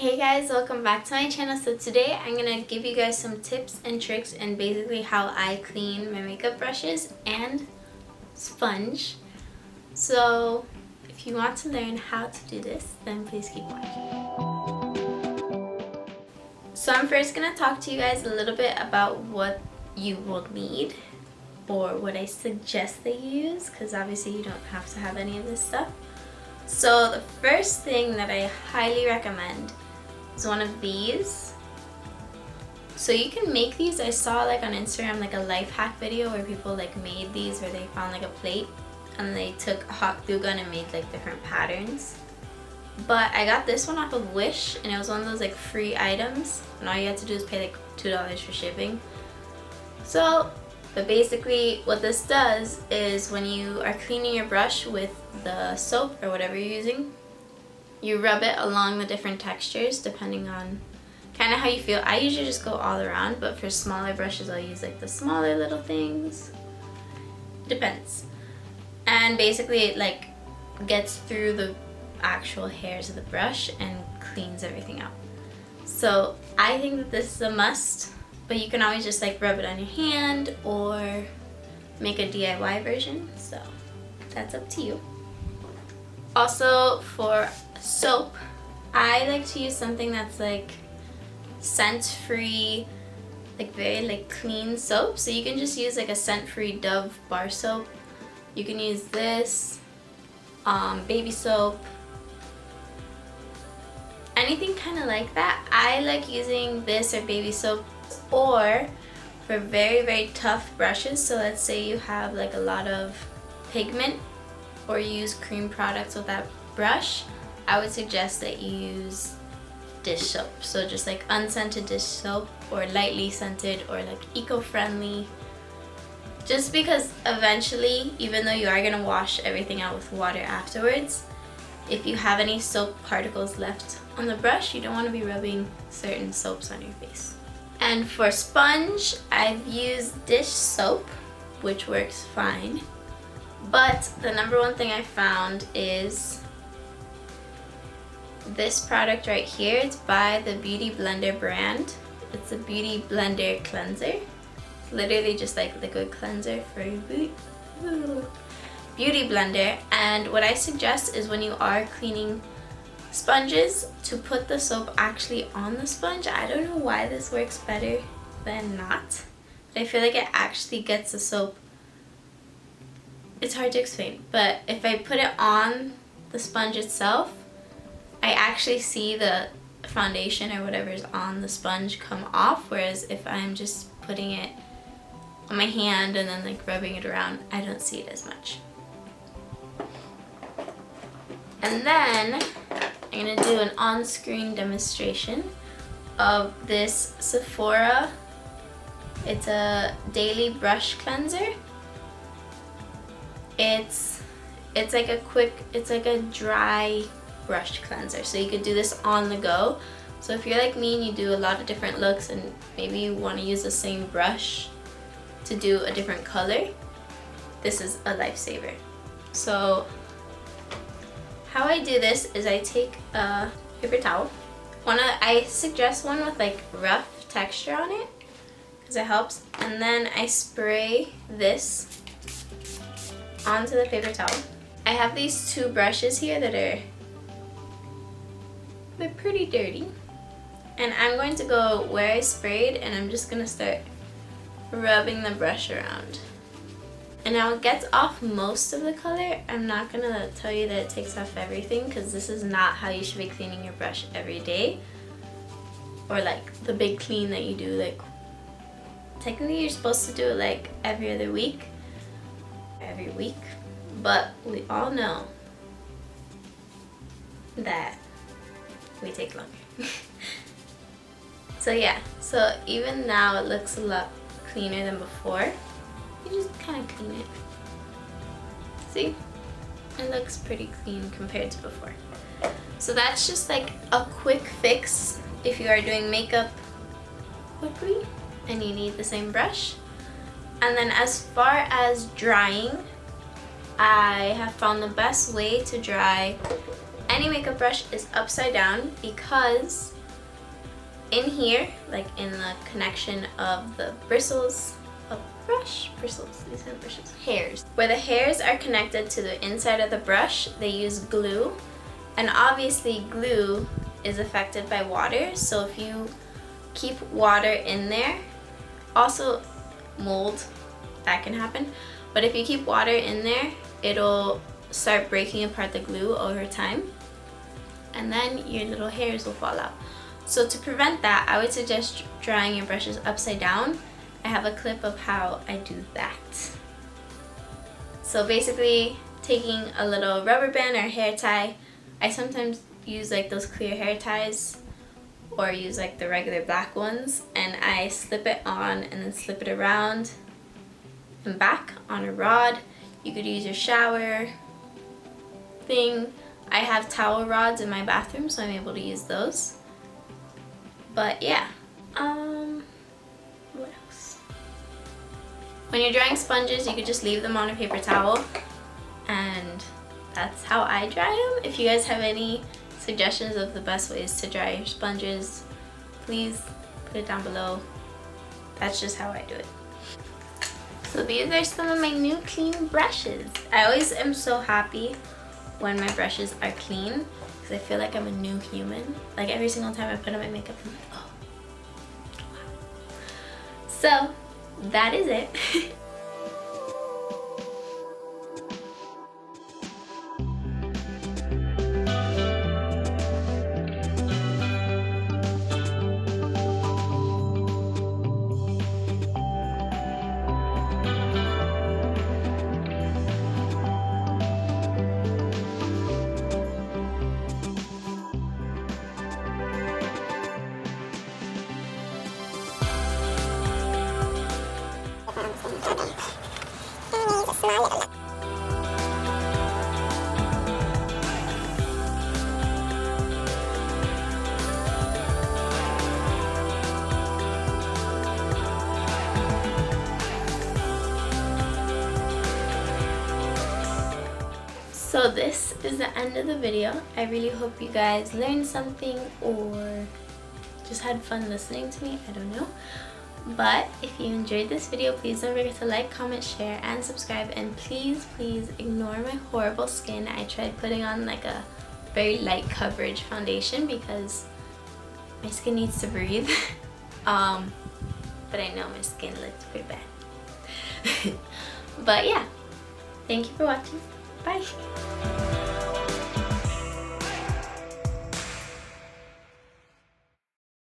Hey guys, welcome back to my channel. So today I'm gonna give you guys some tips and tricks and basically how I clean my makeup brushes and sponge. So if you want to learn how to do this, then please keep watching. So I'm first gonna talk to you guys a little bit about what you will need or what I suggest that you use, because obviously you don't have to have any of this stuff. So the first thing that I highly recommend is one of these. So you can make these. I saw like on Instagram like a life hack video where people like made these, where they found like a plate and they took a hot glue gun and made like different patterns. But I got this one off of Wish and it was one of those like free items, and all you had to do is pay like $2 for shipping. But basically what this does is when you are cleaning your brush with the soap or whatever you're using, you rub it along the different textures depending on kind of how you feel. I usually just go all around, but for smaller brushes I'll use like the smaller little things. Depends. And basically it like gets through the actual hairs of the brush and cleans everything out. So I think that this is a must. But you can always just like rub it on your hand or make a DIY version, so that's up to you. Also for soap, I like to use something that's like scent-free, like very like clean soap. So you can just use like a scent-free Dove bar soap. You can use this, baby soap, anything kind of like that. I like using this or baby soap, or for very tough brushes. So let's say you have like a lot of pigment or you use cream products with that brush, I would suggest that you use dish soap. So just like unscented dish soap or lightly scented or like eco-friendly. Just because eventually, even though you are going to wash everything out with water afterwards, if you have any soap particles left on the brush, you don't want to be rubbing certain soaps on your face. And for sponge, I've used dish soap, which works fine. But the number one thing I found is this product right here. It's by the Beauty Blender brand. It's a Beauty Blender cleanser. It's literally just like liquid cleanser for your beauty blender. And what I suggest is when you are cleaning sponges, to put the soap actually on the sponge. I don't know why this works better than not, but I feel like it actually gets the soap. It's hard to explain, but if I put it on the sponge itself, I actually see the foundation or whatever's on the sponge come off, whereas if I'm just putting it on my hand and then like rubbing it around, I don't see it as much. And then I'm going to do an on-screen demonstration of this Sephora. It's a daily brush cleanser. It's like a dry brush cleanser. So you could do this on the go. So if you're like me and you do a lot of different looks and maybe you want to use the same brush to do a different color, this is a lifesaver. So how I do this is I take a paper towel. I suggest one with like rough texture on it because it helps. And then I spray this onto the paper towel. I have these two brushes here that they're pretty dirty. And I'm going to go where I sprayed and I'm just gonna start rubbing the brush around. And now it gets off most of the color. I'm not gonna tell you that it takes off everything because this is not how you should be cleaning your brush every day. Or like the big clean that you do, like technically you're supposed to do it like every other week. Every week. But we all know that we take longer. So yeah, so even now it looks a lot cleaner than before. You just kind of clean it. See? It looks pretty clean compared to before. So that's just like a quick fix if you are doing makeup quickly and you need the same brush. And then as far as drying, I have found the best way to dry any makeup brush is upside down because in here, like in the connection of the bristles of brush, bristles, these are bristles, hairs. Where the hairs are connected to the inside of the brush, they use glue. And obviously glue is affected by water, so if you keep water in there, also mold, that can happen, but if you keep water in there, it'll start breaking apart the glue over time, and then your little hairs will fall out. So to prevent that, I would suggest drying your brushes upside down. I have a clip of how I do that. So basically, taking a little rubber band or hair tie, I sometimes use like those clear hair ties or use like the regular black ones, and I slip it on and then slip it around and back on a rod. You could use your shower thing. I have towel rods in my bathroom, so I'm able to use those. But yeah, what else? When you're drying sponges, you could just leave them on a paper towel, and that's how I dry them. If you guys have any suggestions of the best ways to dry your sponges, please put it down below. That's just how I do it. So these are some of my new clean brushes. I always am so happy when my brushes are clean because I feel like I'm a new human. Like every single time I put on my makeup, I'm like, oh, wow. So that is it. So this is the end of the video. I really hope you guys learned something or just had fun listening to me. I don't know. But if you enjoyed this video, please don't forget to like, comment, share, and subscribe. And please, please ignore my horrible skin. I tried putting on like a very light coverage foundation because my skin needs to breathe. But I know my skin looks pretty bad. But yeah, thank you for watching. Bye.